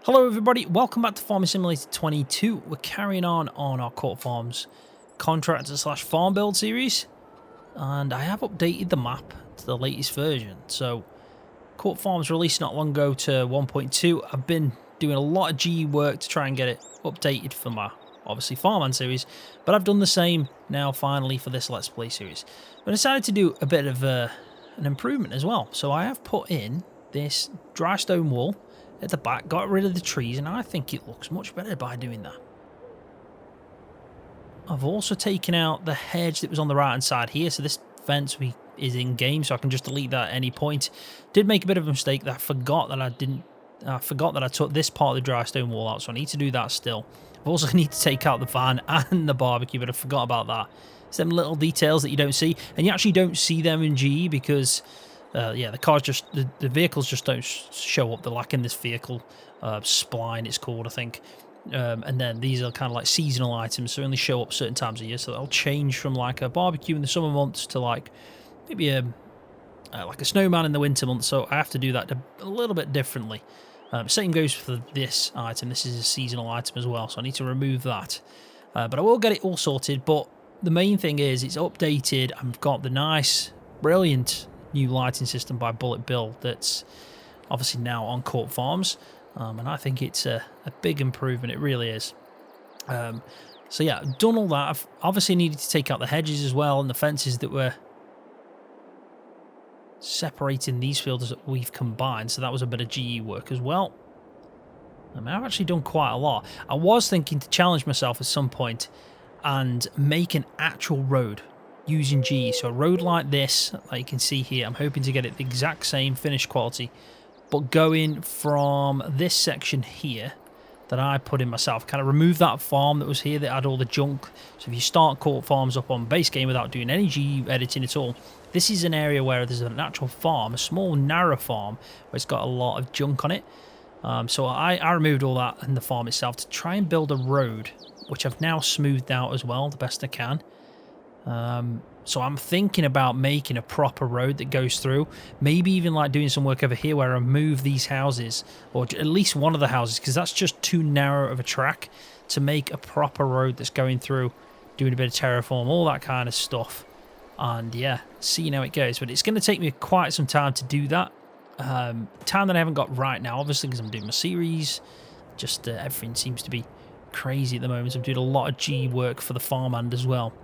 Hello everybody, welcome back to Farming Simulator 22. We're carrying on our Court Farms contractor slash farm build series, and I have updated the map to the latest version. So Court Farms released not long ago to 1.2. I've been doing a lot of GE work to try and get it updated for my obviously Farmland series, but I've done the same now finally for this Let's Play series. But I decided to do a bit of an improvement as well. So I have put in this dry stone wall at the back, got rid of the trees, and I think it looks much better by doing that. I've also taken out the hedge that was on the right hand side here, so this fence is in game, so I can just delete that at any point. Did make a bit of a mistake that I forgot that I took this part of the dry stone wall out, so I need to do that still. I also need to take out the van and the barbecue, but I forgot about that. It's them little details that you don't see, and you actually don't see them in GE because yeah, the vehicles just don't show up. They're lacking this vehicle spline, it's called, I think. And then these are kind of like seasonal items, so they only show up certain times of year. So they'll change from like a barbecue in the summer months to like maybe like a snowman in the winter months. So I have to do that a little bit differently. Same goes for this item. This is a seasonal item as well, so I need to remove that. But I will get it all sorted. But the main thing is it's updated. I've got the nice, brilliant new lighting system by Bullet Bill that's obviously now on Court Farms, and I think it's a big improvement. It really is. So yeah, I've done all that. I've obviously needed to take out the hedges as well and the fences that were separating these fields that we've combined, so that was a bit of GE work as well. I mean, I've actually done quite a lot. I was thinking to challenge myself at some point and make an actual road using GE. So a road like this, like you can see here, I'm hoping to get it the exact same finish quality, but going from this section here that I put in myself, kind of remove that farm that was here that had all the junk. So if you start Court Farms up on base game without doing any GE editing at all, this is an area where there's an actual farm, a small narrow farm where it's got a lot of junk on it. So I removed all that and the farm itself to try and build a road, which I've now smoothed out as well the best I can. So I'm thinking about making a proper road that goes through, maybe even like doing some work over here where I move these houses, or at least one of the houses, because that's just too narrow of a track, to make a proper road that's going through, doing a bit of terraform, all that kind of stuff. And yeah, seeing how it goes. But it's going to take me quite some time to do that. Time that I haven't got right now, obviously, because I'm doing my series. Just everything seems to be crazy at the moment. I'm doing a lot of G work for the farmhand as well.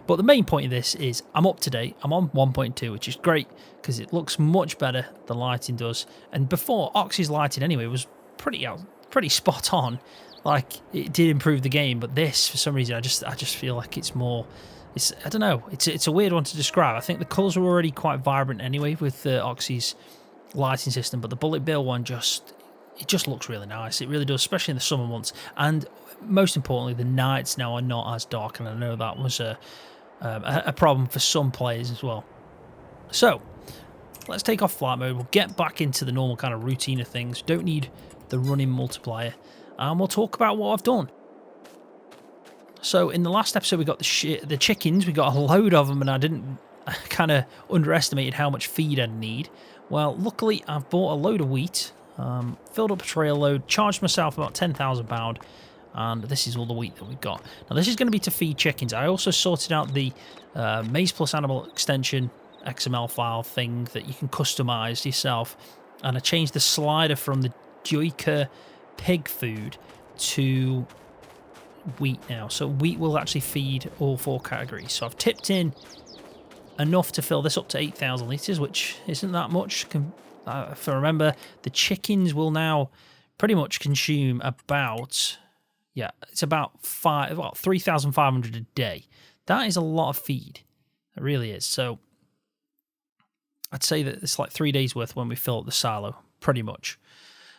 But the main point of this is I'm up to date. I'm on 1.2, which is great because it looks much better. The lighting does. And before, Oxy's lighting anyway was pretty spot on. Like, it did improve the game, but this, for some reason, I just feel like it's more. I don't know. It's a weird one to describe. I think the colours were already quite vibrant anyway with Oxy's lighting system, but the Bullet Bill one just looks really nice. It really does, especially in the summer months. And most importantly, the nights now are not as dark, and I know that was a problem for some players as well. So let's take off flight mode. We'll get back into the normal kind of routine of things. Don't need the running multiplier, and we'll talk about what I've done. So in the last episode, we got the chickens. We got a load of them, and I kind of underestimated how much feed I'd need. Well, luckily, I've bought a load of wheat, filled up a trail load, charged myself about £10,000, and this is all the wheat that we've got. Now, this is going to be to feed chickens. I also sorted out the Maize Plus Animal Extension XML file thing that you can customize yourself, and I changed the slider from the Joyka pig food to wheat now. So wheat will actually feed all 4 categories. So I've tipped in enough to fill this up to 8,000 litres, which isn't that much. If I remember, the chickens will now pretty much consume about, yeah, it's about 3,500 a day. That is a lot of feed. It really is. So I'd say that it's like 3 days worth when we fill up the silo, pretty much.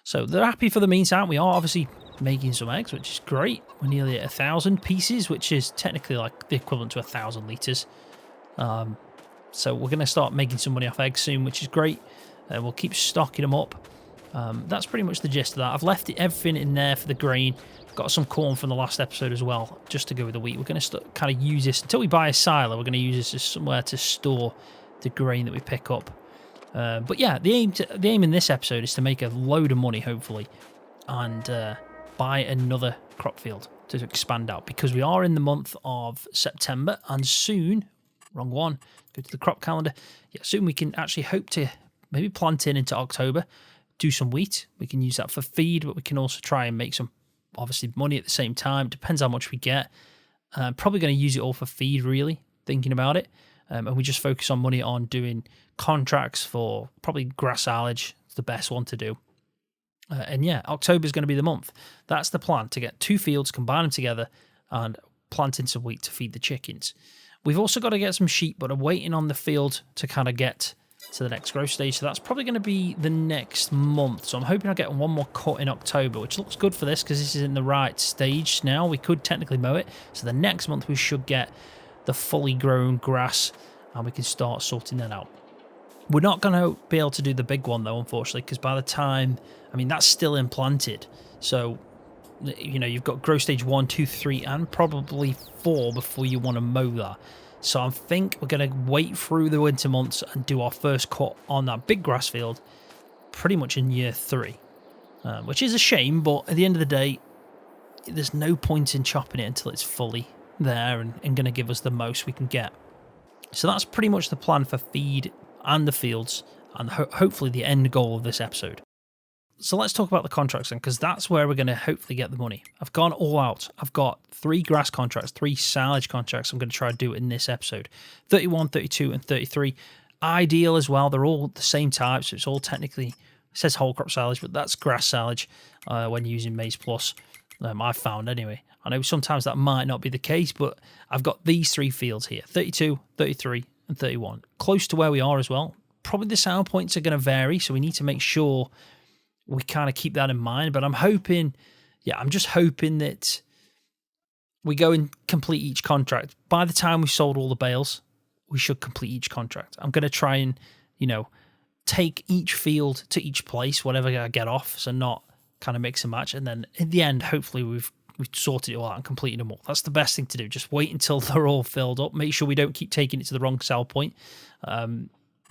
So they're happy for the meantime. We are obviously making some eggs, which is great. We're nearly at 1,000 pieces, which is technically like the equivalent to 1,000 litres. So we're going to start making some money off eggs soon, which is great. We'll keep stocking them up. That's pretty much the gist of that. I've left everything in there for the grain. I've got some corn from the last episode as well, just to go with the wheat. We're going to kind of use this until we buy a silo. We're going to use this as somewhere to store the grain that we pick up. But yeah, the aim in this episode is to make a load of money, hopefully. and buy another crop field to expand out, because we are in the month of September, and soon, wrong one, go to the crop calendar. Yeah, soon we can actually hope to maybe plant in into October, do some wheat. We can use that for feed, but we can also try and make some, obviously, money at the same time. Depends how much we get. Probably going to use it all for feed, really, thinking about it. And we just focus on money on doing contracts for probably grass silage. It's the best one to do. And yeah, October is going to be the month. That's the plan, to get 2 fields, combine them together, and plant in some wheat to feed the chickens. We've also got to get some sheep, but I'm waiting on the field to kind of get to the next growth stage. So that's probably going to be the next month. So I'm hoping I'll get one more cut in October, which looks good for this because this is in the right stage now. We could technically mow it. So the next month we should get the fully grown grass and we can start sorting that out. We're not going to be able to do the big one though, unfortunately, because by the time, I mean, that's still implanted. So, you know, you've got growth stage 1, 2, 3, and probably 4 before you want to mow that. So I think we're going to wait through the winter months and do our first cut on that big grass field pretty much in year 3, which is a shame, but at the end of the day, there's no point in chopping it until it's fully there and going to give us the most we can get. So that's pretty much the plan for feed and the fields, and hopefully the end goal of this episode. So let's talk about the contracts then, because that's where we're going to hopefully get the money. I've gone all out. I've got 3 grass contracts, 3 silage contracts. I'm going to try to do it in this episode. 31, 32, and 33. Ideal as well. They're all the same type, so it's all technically, it says whole crop silage, but that's grass silage when using Maize Plus. I've found anyway. I know sometimes that might not be the case, but I've got these 3 fields here, 32, 33, and 31. Close to where we are as well. Probably the sound points are going to vary, so we need to make sure we kind of keep that in mind. But I'm hoping, yeah, I'm just hoping that we go and complete each contract. By the time we've sold all the bales, we should complete each contract. I'm going to try and, you know, take each field to each place, whatever I get off, so not kind of mix and match. And then in the end, hopefully we've sorted it all out and completed them all. That's the best thing to do. Just wait until they're all filled up. Make sure we don't keep taking it to the wrong sell point.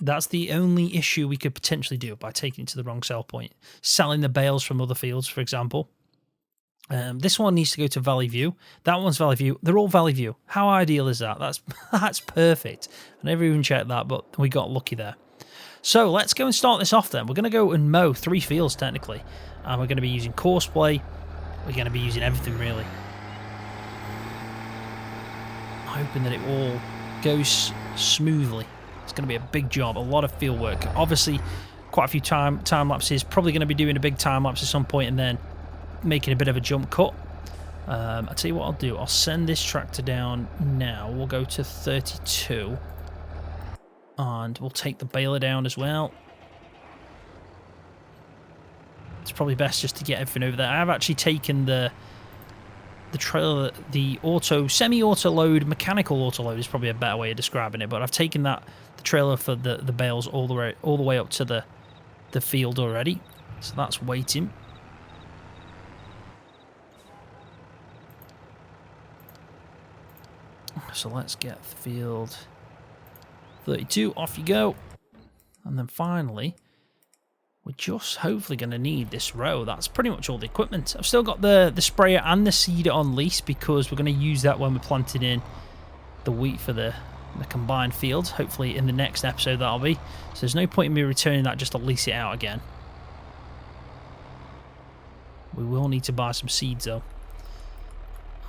That's the only issue we could potentially do by taking it to the wrong sell point. Selling the bales from other fields, for example. This one needs to go to Valley View. That one's Valley View. They're all Valley View. How ideal is that? That's perfect. I never even checked that, but we got lucky there. So let's go and start this off then. We're going to go and mow 3 fields technically. And we're going to be using coarse play. We're going to be using everything really. I'm hoping that it all goes smoothly. It's going to be a big job, a lot of field work. Obviously, quite a few time lapses. Probably going to be doing a big time lapse at some point and then making a bit of a jump cut. I'll tell you what I'll do. I'll send this tractor down now. We'll go to 32. And we'll take the baler down as well. It's probably best just to get everything over there. I have actually taken the trailer, the semi-auto load, mechanical auto load is probably a better way of describing it, but I've taken the trailer for the bales all the way up to the field already. So that's waiting. So let's get field 32, off you go. And then finally, we're just hopefully going to need this row. That's pretty much all the equipment. I've still got the sprayer and the seeder on lease because we're going to use that when we're planting in the wheat for the combined fields. Hopefully in the next episode that'll be. So there's no point in me returning that just to lease it out again. We will need to buy some seeds though.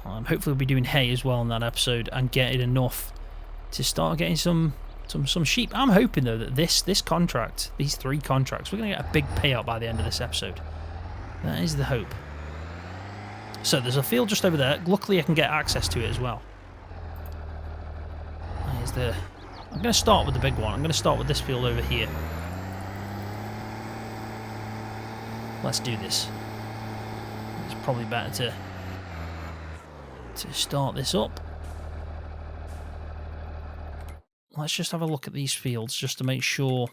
Hopefully we'll be doing hay as well in that episode and getting enough to start getting some sheep. I'm hoping though that this contract, these 3 contracts, we're going to get a big payout by the end of this episode. That is the hope. So there's a field just over there. Luckily I can get access to it as well. I'm going to start with the big one. I'm going to start with this field over here. Let's do this. It's probably better to start this up. Let's just have a look at these fields just to make sure.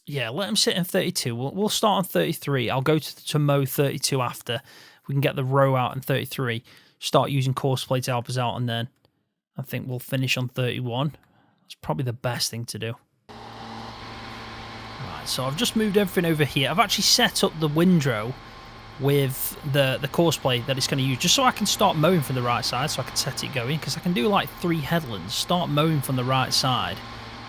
Yeah, let them sit in 32. We'll start on 33. I'll go to mow 32 after. We can get the row out in 33. Start using coarse play to help us out, and then I think we'll finish on 31. That's probably the best thing to do. Right, so I've just moved everything over here. I've actually set up the windrow with the course plate that it's going to use, just so I can start mowing from the right side, so I can set it going, because I can do like 3 headlands, start mowing from the right side,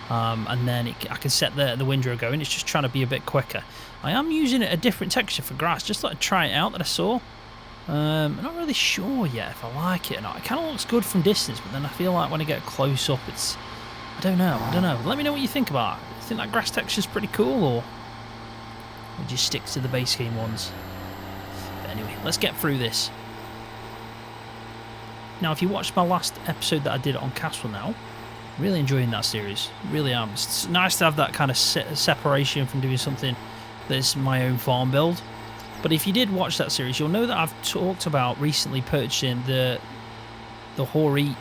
and then I can set the windrow going. It's just trying to be a bit quicker. I am using a different texture for grass, just like to try it out that I saw. I'm not really sure yet if I like it or not. It kind of looks good from distance, but then I feel like when I get close up, it's... I don't know. Let me know what you think about it. You think that grass texture's pretty cool, or we just stick to the base game ones? But anyway, let's get through this. Now, if you watched my last episode that I did on Castle now, really enjoying that series. Really am. It's nice to have that kind of separation from doing something that's my own farm build. But if you did watch that series, you'll know that I've talked about recently purchasing the Hori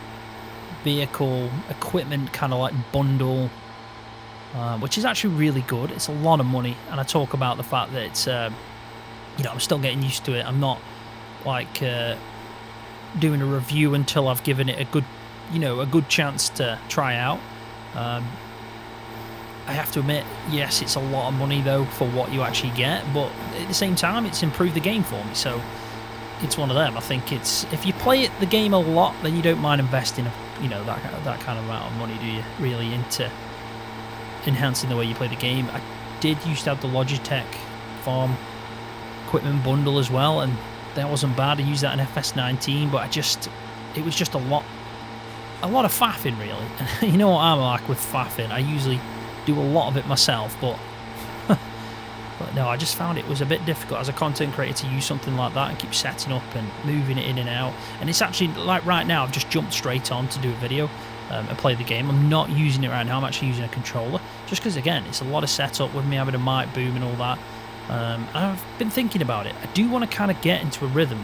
vehicle equipment kind of like bundle, which is actually really good. It's a lot of money, and I talk about the fact that it's I'm still getting used to it. I'm not like doing a review until I've given it a good chance to try out. I have to admit, yes, it's a lot of money though for what you actually get, but at the same time it's improved the game for me, so it's one of them. I think it's, if you play the game a lot, then you don't mind investing that kind of amount of money, do you, really, into enhancing the way you play the game. I did used to have the Logitech farm equipment bundle as well, and that wasn't bad. I used that in FS19, but it was just a lot of faffing, really. And you know what I'm like with faffing, I usually do a lot of it myself, but no, I just found it was a bit difficult as a content creator to use something like that and keep setting up and moving it in and out. And it's actually, like right now, I've just jumped straight on to do a video and play the game. I'm not using it right now, I'm actually using a controller, just because, again, it's a lot of setup with me having a mic boom and all that. And I've been thinking about it. I do want to kind of get into a rhythm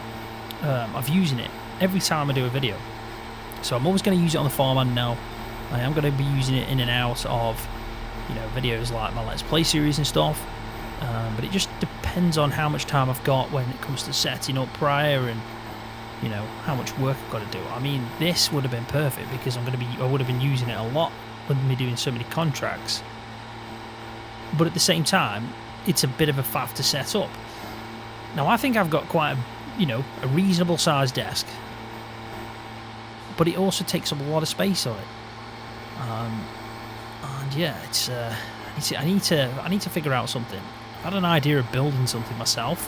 of using it every time I do a video. So I'm always going to use it on the farm, and now I am going to be using it in and out of videos like my Let's Play series and stuff. But it just depends on how much time I've got when it comes to setting up prior, and how much work I've got to do. I mean, this would have been perfect because I would have been using it a lot with me doing so many contracts. But at the same time, it's a bit of a faff to set up. Now, I think I've got quite a reasonable sized desk, but it also takes up a lot of space on it. And yeah, it's I need to figure out something. I had an idea of building something myself,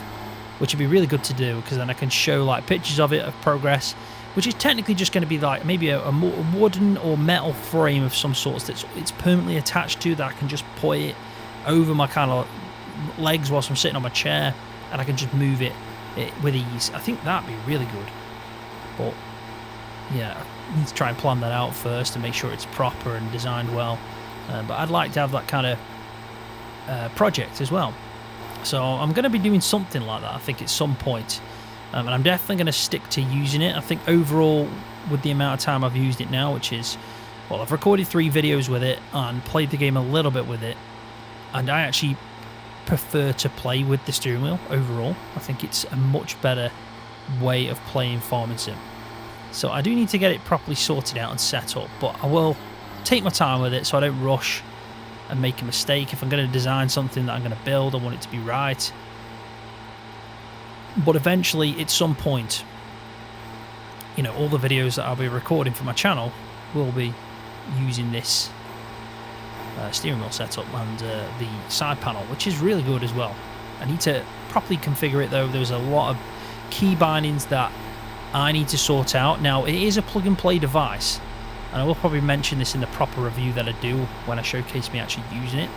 which would be really good to do, because then I can show like pictures of it, of progress, which is technically just going to be like maybe a wooden or metal frame of some sort that it's permanently attached to, that I can just put it over my kind of legs whilst I'm sitting on my chair, and I can just move it with ease. I think that'd be really good. But yeah, I need to try and plan that out first and make sure it's proper and designed well. But I'd like to have that kind of project as well. So I'm going to be doing something like that, I think, at some point. And I'm definitely going to stick to using it. I think overall, with the amount of time I've used it now, which is, well, I've recorded 3 videos with it and played the game a little bit with it. And I actually prefer to play with the steering wheel overall. I think it's a much better way of playing Farming Sim. So I do need to get it properly sorted out and set up, but I will take my time with it so I don't rush and make a mistake. If I'm going to design something that I'm going to build, I want it to be right. But eventually, at some point, all the videos that I'll be recording for my channel will be using this steering wheel setup and the side panel, which is really good as well. I need to properly configure it though. There's a lot of key bindings that I need to sort out. Now, it is a plug and play device, and I will probably mention this in the proper review that I do when I showcase me actually using it.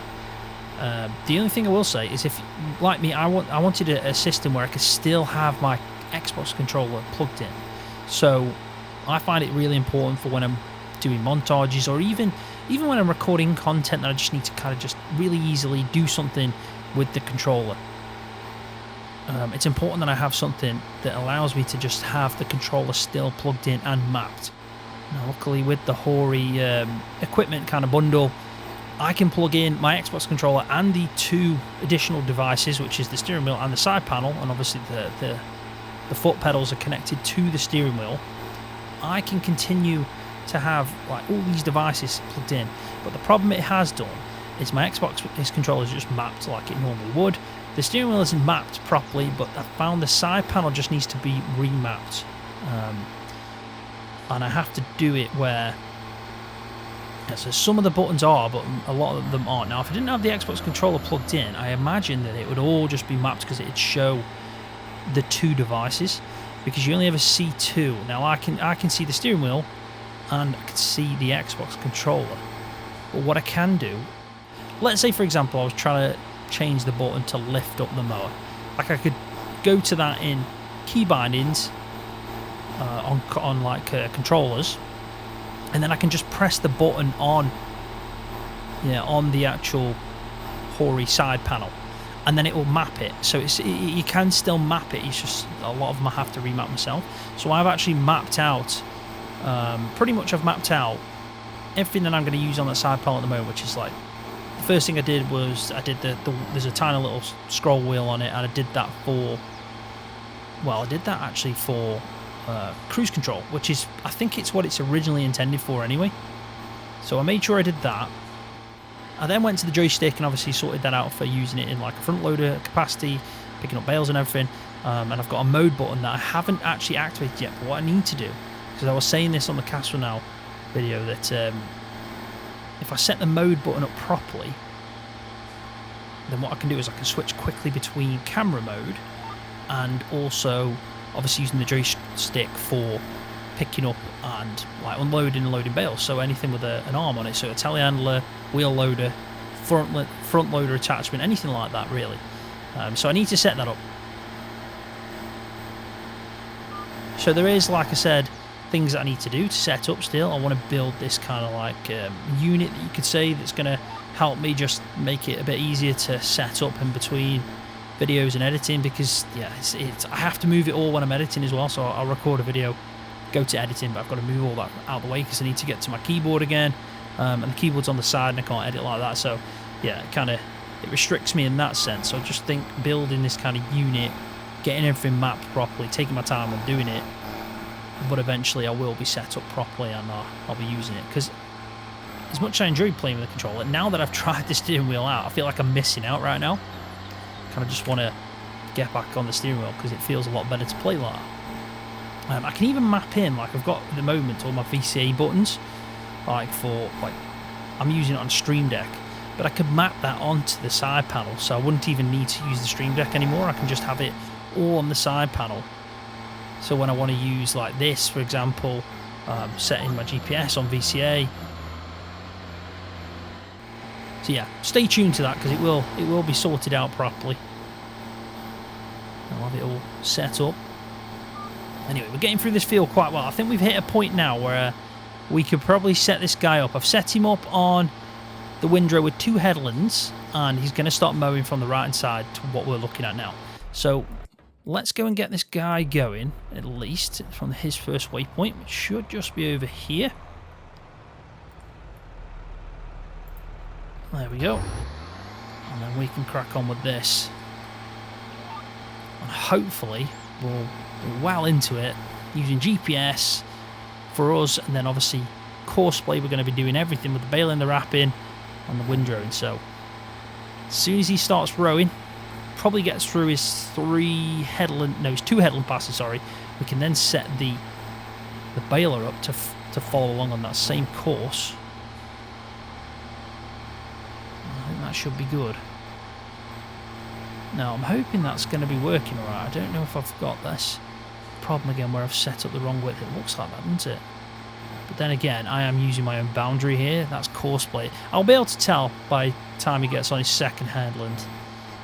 The only thing I will say is, if, like me, I wanted a system where I could still have my Xbox controller plugged in. So I find it really important for when I'm doing montages, or even when I'm recording content that I just need to kind of just really easily do something with the controller. It's important that I have something that allows me to just have the controller still plugged in and mapped. Now, luckily, with the Hori equipment kind of bundle, I can plug in my Xbox controller and the 2 additional devices, which is the steering wheel and the side panel, and obviously the foot pedals are connected to the steering wheel. I can continue to have like all these devices plugged in, but the problem it has done is my Xbox controller is just mapped like it normally would. The steering wheel isn't mapped properly, but I found the side panel just needs to be remapped. And I have to do it where... Yeah, so some of the buttons are, but a lot of them aren't. Now, if I didn't have the Xbox controller plugged in, I imagine that it would all just be mapped because it'd show the two devices, because you only ever see two. Now, I can see the steering wheel, and I can see the Xbox controller. But what I can do, let's say, for example, I was trying to change the button to lift up the mower. Like, I could go to that in key bindings on controllers, and then I can just press the button on the actual hoary side panel, and then it will map it. So you can still map it. It's just a lot of them I have to remap myself. So I've actually mapped out, pretty much I've mapped out everything that I'm going to use on that side panel at the moment, which is like, the first thing I did was there's a tiny little scroll wheel on it, and I did that for, well, I did that actually for cruise control, which is, I think it's what it's originally intended for anyway. So I made sure I did that. I then went to the joystick and obviously sorted that out for using it in like a front loader capacity, picking up bales and everything. And I've got a mode button that I haven't actually activated yet, but what I need to do, because I was saying this on the Castle Now video, that if I set the mode button up properly, then what I can do is I can switch quickly between camera mode and also obviously using the joystick for picking up and like unloading and loading bales. So anything with an arm on it, so a telehandler, wheel loader, front loader attachment, anything like that really. So I need to set that up. So there is, like I said, things that I need to do to set up still. I want to build this kind of like unit that you could say that's going to help me just make it a bit easier to set up in between videos and editing, because yeah, I have to move it all when I'm editing as well. So I'll record a video, go to editing, but I've got to move all that out of the way because I need to get to my keyboard again, and the keyboard's on the side and I can't edit like that. So yeah, it restricts me in that sense. So I just think building this kind of unit, getting everything mapped properly, taking my time on doing it, but eventually I will be set up properly and I'll be using it, because as much as I enjoy playing with the controller, now that I've tried the steering wheel out, I feel like I'm missing out right now. I just want to get back on the steering wheel because it feels a lot better to play like that. I can even map in, like I've got at the moment all my VCA buttons, like I'm using it on Stream Deck, but I could map that onto the side panel, so I wouldn't even need to use the Stream Deck anymore. I can just have it all on the side panel. So when I want to use like this, for example, setting my GPS on VCA. So yeah, stay tuned to that because it will be sorted out properly. I'll have it all set up. Anyway, we're getting through this field quite well. I think we've hit a point now where we could probably set this guy up. I've set him up on the windrow with 2 headlands, and he's going to start mowing from the right hand side to what we're looking at now. So let's go and get this guy going, at least from his first waypoint, which should just be over here. There we go. And then we can crack on with this. And hopefully we'll be well into it using GPS for us, and then obviously Courseplay, we're going to be doing everything with the baling, the wrapping and the windrowing. So as soon as he starts rowing, probably gets through his 2 headland passes, sorry, we can then set the baler up to follow along on that same course. I think that should be good. Now I'm hoping that's going to be working alright. I don't know if I've got this problem again where I've set up the wrong width. It looks like that, doesn't it? But then again, I am using my own boundary here. That's Courseplay. I'll be able to tell by the time he gets on his second headland,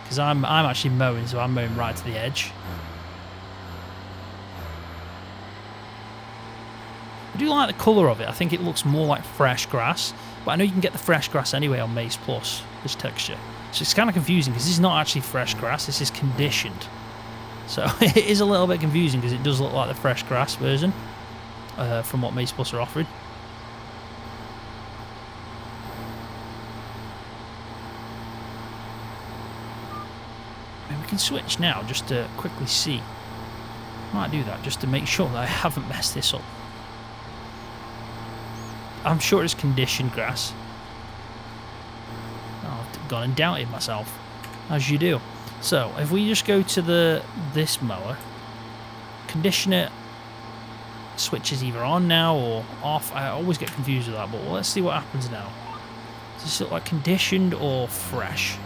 because I'm actually mowing, so I'm mowing right to the edge. I do like the colour of it. I think it looks more like fresh grass, but I know you can get the fresh grass anyway on Maze Plus, this texture. So it's kind of confusing because this is not actually fresh grass, this is conditioned. So it is a little bit confusing because it does look like the fresh grass version from what Maze Plus are offering. I mean, we can switch now just to quickly see. Might do that just to make sure that I haven't messed this up. I'm sure it's conditioned grass. gone and doubted myself, as you do. So if we just go to this mower, condition it, switch is either on now or off. I always get confused with that, but let's see what happens now. Does this look like conditioned or fresh?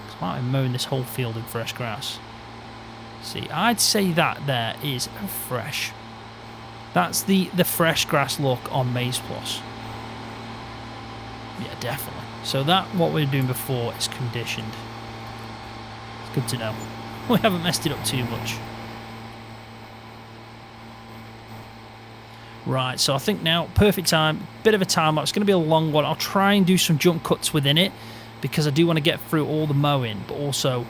Because I might be mowing this whole field in fresh grass. See, I'd say that there is fresh. That's the fresh grass look on Maize Plus. Yeah, definitely. So that, what we were doing before, is conditioned. It's good to know. We haven't messed it up too much. Right, so I think now, perfect time, bit of a time lapse. It's going to be a long one. I'll try and do some jump cuts within it because I do want to get through all the mowing, but also,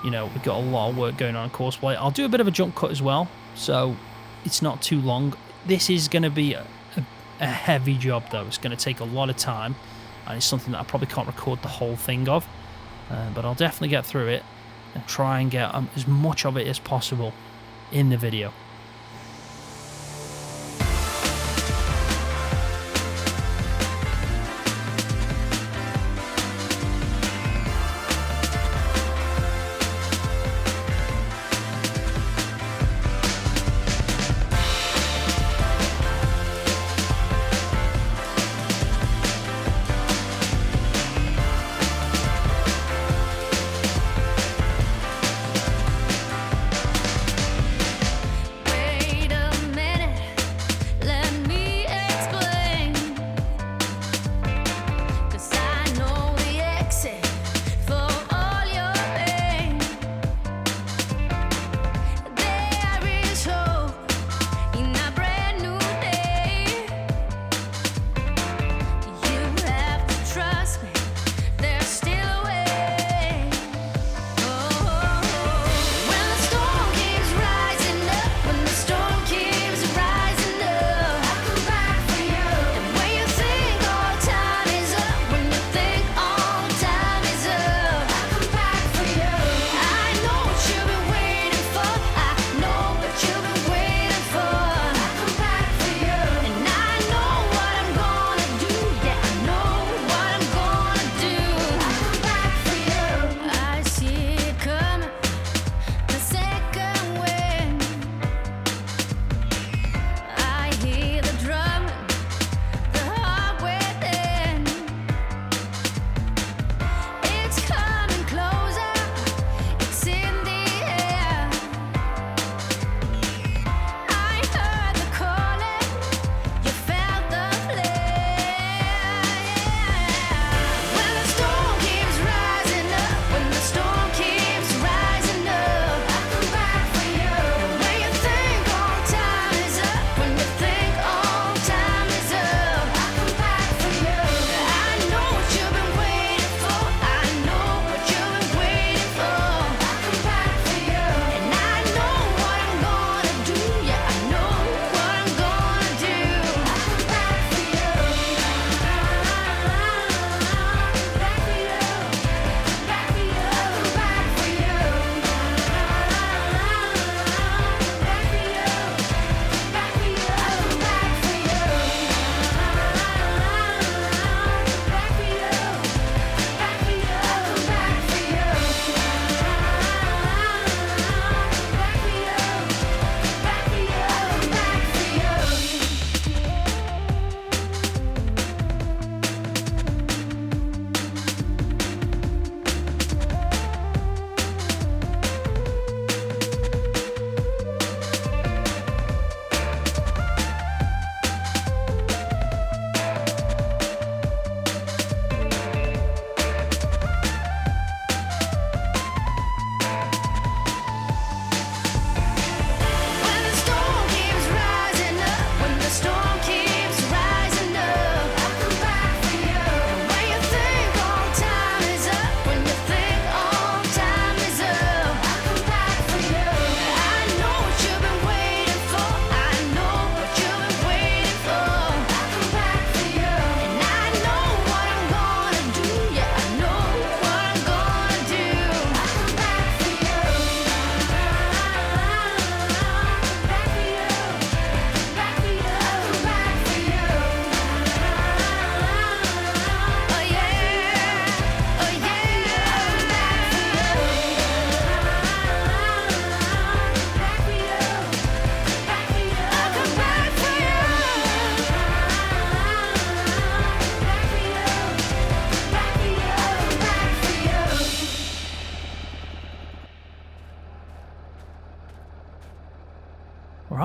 you know, we've got a lot of work going on in Courseplay. I'll do a bit of a jump cut as well, so it's not too long. This is going to be a heavy job, though. It's going to take a lot of time, and it's something that I probably can't record the whole thing of, but I'll definitely get through it and try and get as much of it as possible in the video.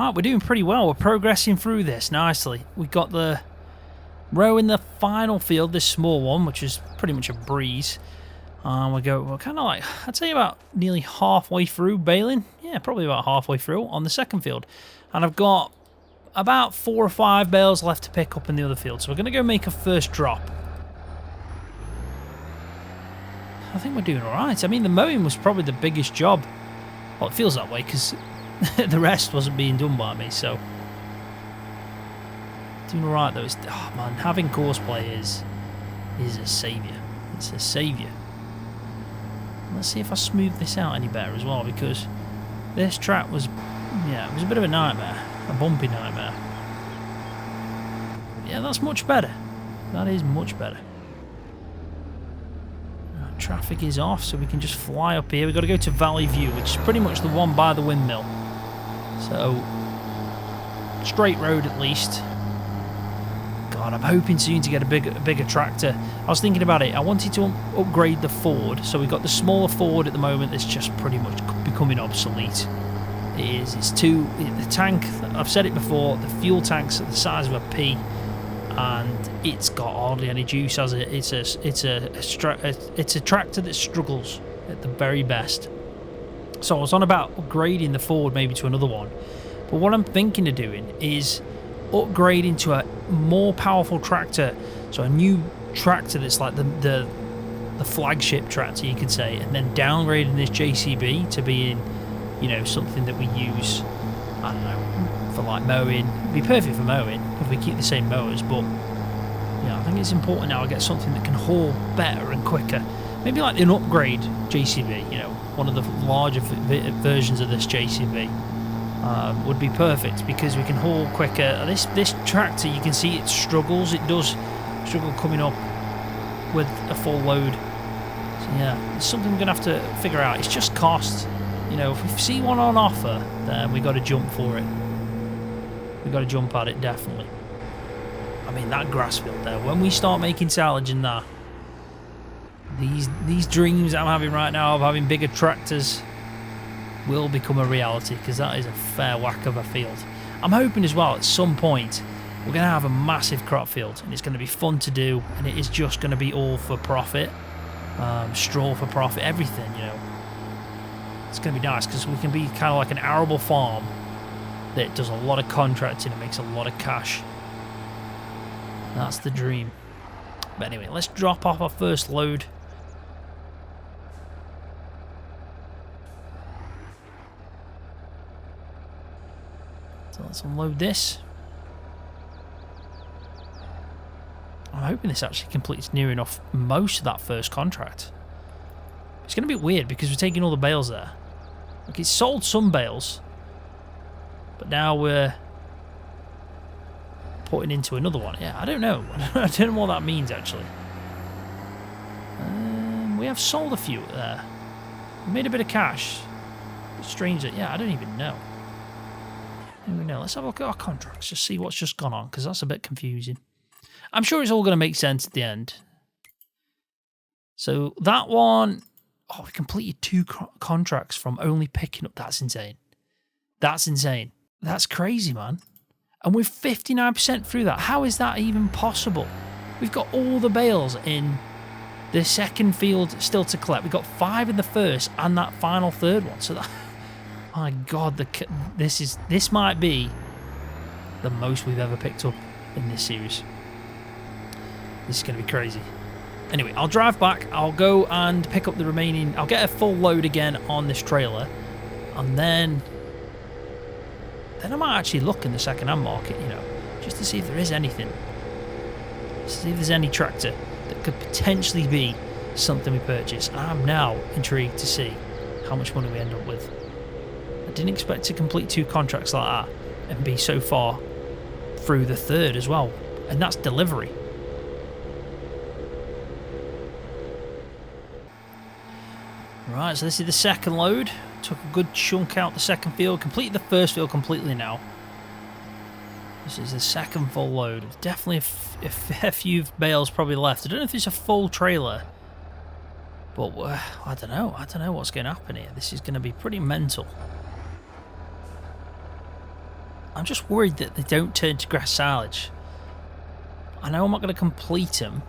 Right, we're doing pretty well. We're progressing through this nicely. We got the row in the final field, this small one, which is pretty much a breeze. We're kind of like, I'd say about nearly halfway through baling. Yeah, probably about halfway through on the second field. And I've got about 4 or 5 bales left to pick up in the other field. So we're going to go make a first drop. I think we're doing alright. I mean, the mowing was probably the biggest job. Well, it feels that way because the rest wasn't being done by me, so... Doing alright though. Oh man, having course play is a saviour. It's a saviour. Let's see if I smooth this out any better as well, because this track was, yeah, it was a bit of a nightmare. A bumpy nightmare. Yeah, that's much better. That is much better. Traffic is off, so we can just fly up here. We've got to go to Valley View, which is pretty much the one by the windmill. So, straight road at least. God, I'm hoping soon to get a bigger tractor. I was thinking about it. I wanted to upgrade the Ford. So we've got the smaller Ford at the moment that's just pretty much becoming obsolete. It is. It's too... The tank, I've said it before, the fuel tank's at the size of a pea. And it's got hardly any juice, has it? It's a tractor that struggles at the very best. So I was on about upgrading the Ford maybe to another one. But what I'm thinking of doing is upgrading to a more powerful tractor. So a new tractor that's like the flagship tractor, you could say, and then downgrading this JCB to being, you know, something that we use, I don't know, for like mowing. It'd be perfect for mowing if we keep the same mowers, but yeah, I think it's important now I get something that can haul better and quicker. Maybe like an upgrade JCB, you know, one of the larger versions of this JCB would be perfect, because we can haul quicker. This tractor, you can see it struggles. It does struggle coming up with a full load. So yeah, it's something we're going to have to figure out. It's just cost. You know, if we see one on offer, then we got to jump for it. We got to jump at it, definitely. I mean, that grass field there, when we start making silage in that, these dreams I'm having right now of having bigger tractors will become a reality, because that is a fair whack of a field. I'm hoping as well at some point we're going to have a massive crop field, and it's going to be fun to do, and it is just going to be all for profit, straw for profit, everything, you know. It's going to be nice because we can be kind of like an arable farm that does a lot of contracting and makes a lot of cash. That's the dream. But anyway, let's drop off our first load. So let's unload this. I'm hoping this actually completes near enough most of that first contract. It's going to be weird because we're taking all the bales there. Like, it's sold some bales, but now we're putting into another one. Yeah, I don't know. I don't know what that means, actually. We have sold a few there. We made a bit of cash. It's strange that, yeah, I don't even know. Let's have a look at our contracts, just see what's just gone on, because that's a bit confusing. I'm sure it's all going to make sense at the end. So that one... Oh, we completed 2 contracts from only picking up. That's insane. That's insane. That's crazy, man. And we're 59% through that. How is that even possible? We've got all the bales in the second field still to collect. We've got 5 in the first and that final third one. So that, my God, this might be the most we've ever picked up in this series. This is going to be crazy. Anyway, I'll drive back, I'll go and pick up the remaining... I'll get a full load again on this trailer, and then I might actually look in the second-hand market, you know, just to see if there is anything. See if there's any tractor that could potentially be something we purchase. I'm now intrigued to see how much money we end up with. I didn't expect to complete 2 contracts like that and be so far through the third as well, and that's delivery. Right, so this is the second load. Took a good chunk out the second field. Completed the first field completely now. This is the second full load. Definitely a fair few bales probably left. I don't know if it's a full trailer. But I don't know. I don't know what's going to happen here. This is going to be pretty mental. I'm just worried that they don't turn to grass silage. I know I'm not going to complete them.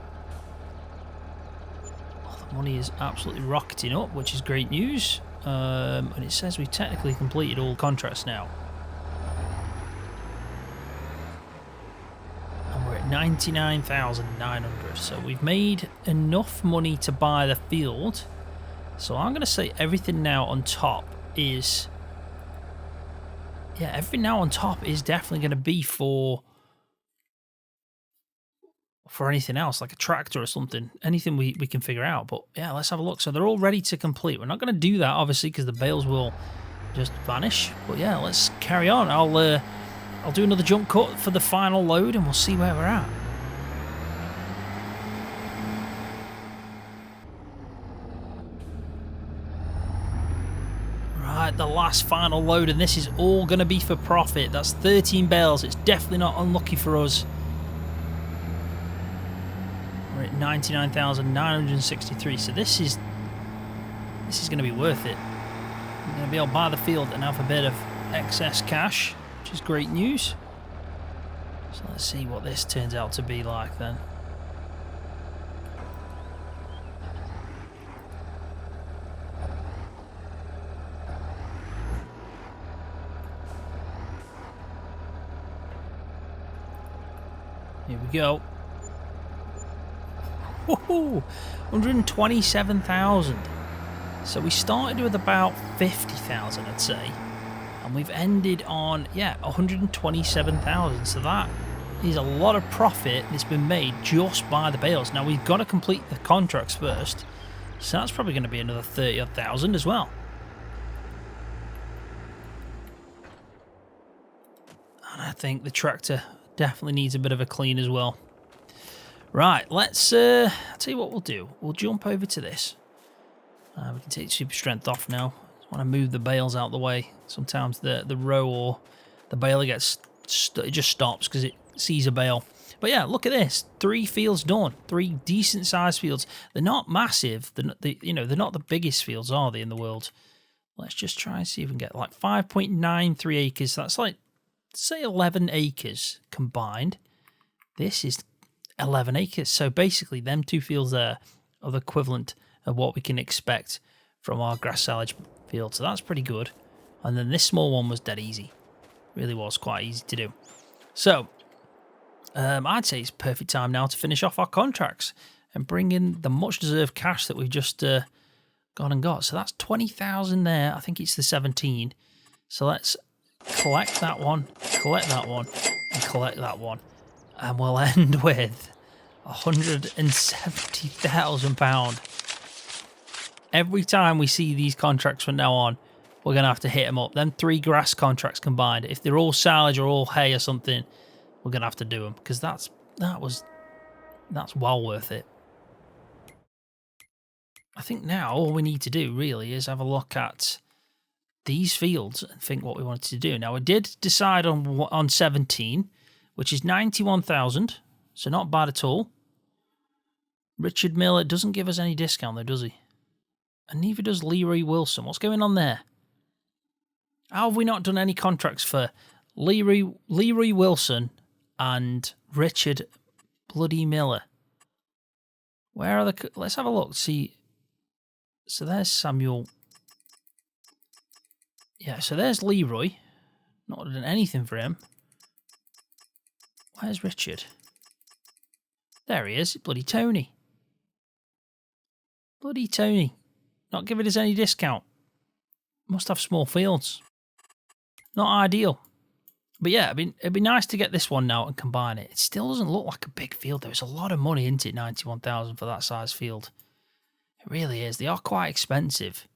Oh, the money is absolutely rocketing up, which is great news. And it says we've technically completed all contracts now. And we're at 99,900. So we've made enough money to buy the field. So I'm going to say everything now on top is... Yeah, everything now on top is definitely going to be for anything else, like a tractor or something. Anything we can figure out. But yeah, let's have a look. So they're all ready to complete. We're not going to do that, obviously, because the bales will just vanish. But yeah, let's carry on. I'll do another jump cut for the final load, and we'll see where we're at. Right, the last final load, and this is all going to be for profit. That's 13 bales. It's definitely not unlucky for us. We're at 99,963, so this is going to be worth it. I'm going to be able to buy the field and have a bit of excess cash, which is great news. So let's see what this turns out to be like then. Here we go. Woohoo! 127,000. So we started with about 50,000, I'd say. And we've ended on, yeah, 127,000. So that is a lot of profit that's been made just by the bales. Now we've got to complete the contracts first. So that's probably going to be another 30,000 as well. And I think the tractor definitely needs a bit of a clean as well. Right, let's I'll tell you what we'll do. We'll jump over to this. We can take super strength off now. Just want to move the bales out of the way. Sometimes the row or the baler gets it just stops because it sees a bale. But yeah, look at this. 3 fields done. 3 decent sized fields. They're not massive. They're not the biggest fields, are they, in the world? Let's just try and see if we can get like 5.93 acres. That's like, say, 11 acres combined. This is 11 acres. So basically, them 2 fields there are the equivalent of what we can expect from our grass silage field. So that's pretty good. And then this small one was dead easy. Really was quite easy to do. So I'd say it's perfect time now to finish off our contracts and bring in the much deserved cash that we've just gone and got. So that's 20,000 there. I think it's the 17. So let's collect that one, and collect that one. And we'll end with £170,000. Every time we see these contracts from now on, we're going to have to hit them up. Them 3 grass contracts combined, if they're all silage or all hay or something, we're going to have to do them, because that's well worth it. I think now all we need to do really is have a look at these fields and think what we wanted to do. Now, we did decide on 17, which is 91,000, so not bad at all. Richard Miller doesn't give us any discount though, does he? And neither does Leroy Wilson. What's going on there? How have we not done any contracts for Leroy Wilson and Richard bloody Miller? Where are the... Let's have a look. See. So there's Samuel. Yeah, so there's Leroy. Not done anything for him. Where's Richard? There he is. Bloody Tony. Bloody Tony. Not giving us any discount. Must have small fields. Not ideal. But yeah, it'd be nice to get this one now and combine it. It still doesn't look like a big field. There's a lot of money into it, 91,000 for that size field. It really is. They are quite expensive.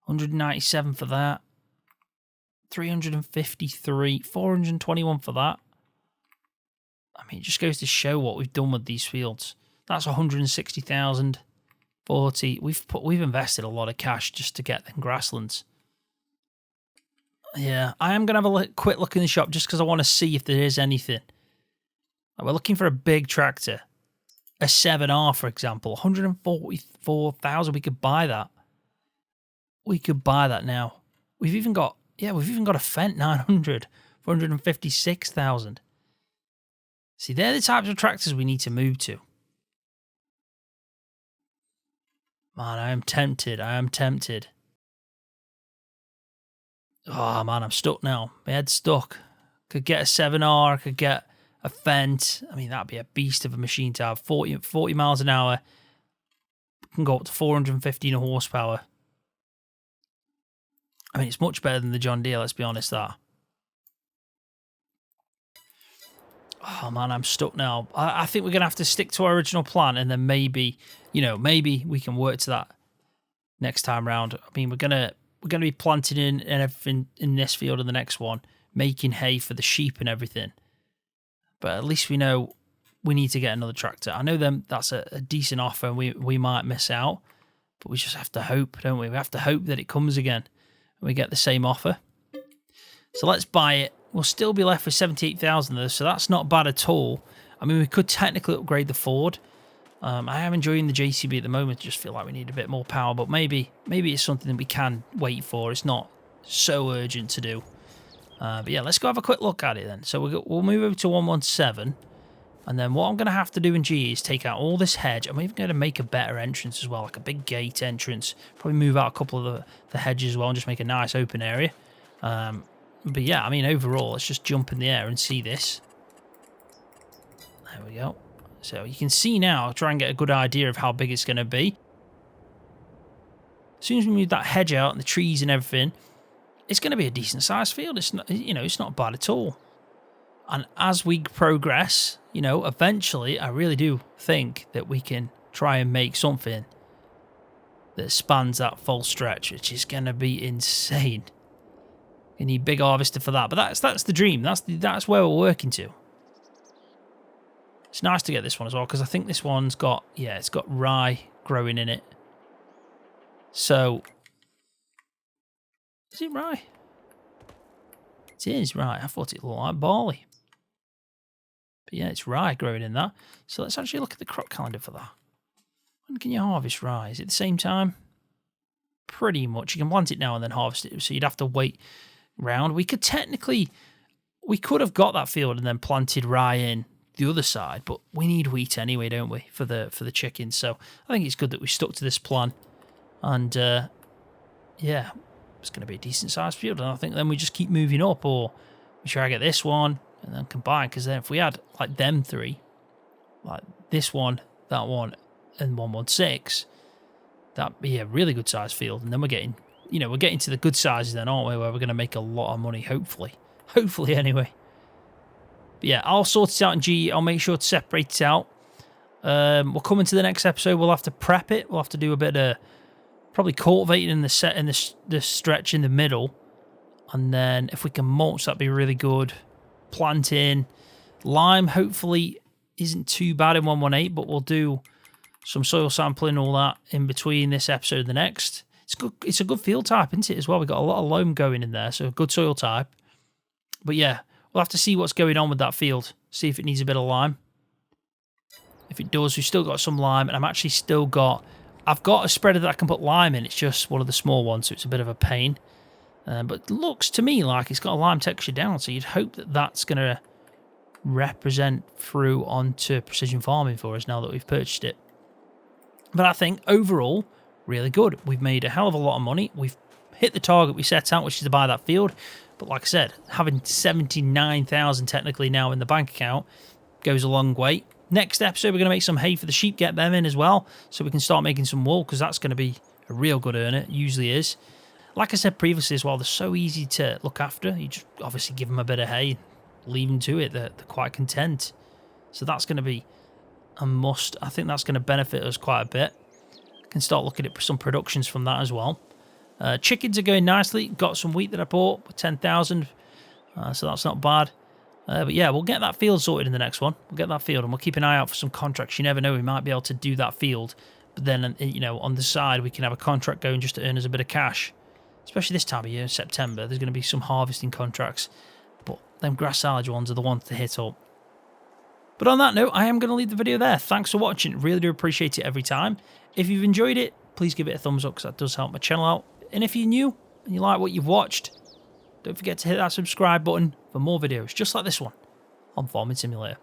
197 for that. 353. 421 for that. I mean, it just goes to show what we've done with these fields. That's 160,000. 40. We've invested a lot of cash just to get them grasslands. Yeah, I am going to have a quick look in the shop just because I want to see if there is anything. We're looking for a big tractor. A 7R, for example. 144,000. We could buy that. We could buy that now. We've even got a Fendt 900 for for 156,000. See, they're the types of tractors we need to move to. Man, I am tempted. I am tempted. Oh, man, I'm stuck now. My head's stuck. Could get a 7R, could get a Fent. I mean, that'd be a beast of a machine to have. 40 miles an hour. Can go up to 415 horsepower. I mean, it's much better than the John Deere, let's be honest, that. Oh, man, I'm stuck now. I think we're going to have to stick to our original plan, and then maybe, you know, maybe we can work to that next time round. I mean, we're going to be planting in and everything in this field and the next one, making hay for the sheep and everything. But at least we know we need to get another tractor. I know that's a decent offer, and we might miss out, but we just have to hope, don't we? We have to hope that it comes again and we get the same offer. So let's buy it. We'll still be left with 78,000 though, so that's not bad at all. I mean, we could technically upgrade the Ford. I am enjoying the JCB at the moment. Just feel like we need a bit more power, but maybe it's something that we can wait for. It's not so urgent to do. But yeah, let's go have a quick look at it then. So we'll move over to 117, and then what I'm going to have to do in GE is take out all this hedge. I'm even going to make a better entrance as well, like a big gate entrance. Probably move out a couple of the hedges as well and just make a nice open area. But yeah, I mean, overall, let's just jump in the air and see this. There we go. So you can see now, I'll try and get a good idea of how big it's going to be. As soon as we move that hedge out and the trees and everything, it's going to be a decent sized field. It's not, you know, it's not bad at all. And as we progress, you know, eventually, I really do think that we can try and make something that spans that full stretch, which is going to be insane. You need big harvester for that, but that's the dream. That's where we're working to. It's nice to get this one as well, because I think this one's got, yeah, it's got rye growing in it. So, is it rye? It is rye. I thought it looked like barley. But yeah, it's rye growing in that. So let's actually look at the crop calendar for that. When can you harvest rye? Is it the same time? Pretty much. You can plant it now and then harvest it, so you'd have to wait round. We could have got that field and then planted rye in the other side, but we need wheat anyway, don't we, for the chickens? So I think it's good that we stuck to this plan, and yeah, it's going to be a decent sized field, and I think then we just keep moving up, or we try to get this one and then combine, because then if we had like them three, like this one, that one, and 116, that'd be a really good sized field, and then we're getting, you know, we're getting to the good sizes then, aren't we, where we're going to make a lot of money, hopefully anyway. But yeah, I'll sort it out in GE. I'll make sure to separate it out. We'll come into the next episode. We'll have to prep it. We'll have to do a bit of probably cultivating in the stretch in the middle, and then if we can mulch, that'd be really good. Planting lime hopefully isn't too bad in 118, but we'll do some soil sampling, all that in between this episode and the next. It's good. It's a good field type, isn't it, as well? We've got a lot of loam going in there, so a good soil type. But yeah, we'll have to see what's going on with that field, see if it needs a bit of lime. If it does, we've still got some lime, and I've got a spreader that I can put lime in. It's just one of the small ones, so it's a bit of a pain. But it looks to me like it's got a lime texture down, so you'd hope that that's going to represent through onto precision farming for us now that we've purchased it. But I think overall, really good. We've made a hell of a lot of money. We've hit the target we set out, which is to buy that field. But like I said, having 79,000 technically now in the bank account goes a long way. Next episode, we're going to make some hay for the sheep, get them in as well, so we can start making some wool, because that's going to be a real good earner. It usually is. Like I said previously as well, they're so easy to look after. You just obviously give them a bit of hay, leave them to it. They're quite content. So that's going to be a must. I think that's going to benefit us quite a bit. Can start looking at some productions from that as well. Chickens are going nicely. Got some wheat that I bought with 10,000, so that's not bad. But yeah, we'll get that field sorted in the next one. We'll get that field, and we'll keep an eye out for some contracts. You never know, we might be able to do that field, but then, you know, on the side we can have a contract going just to earn us a bit of cash. Especially this time of year, September, there's going to be some harvesting contracts, but them grass silage ones are the ones to hit up. But on that note, I am going to leave the video there. Thanks for watching. Really do appreciate it every time. If you've enjoyed it, please give it a thumbs up, because that does help my channel out. And if you're new and you like what you've watched, don't forget to hit that subscribe button. for more videos just like this one on Farming Simulator.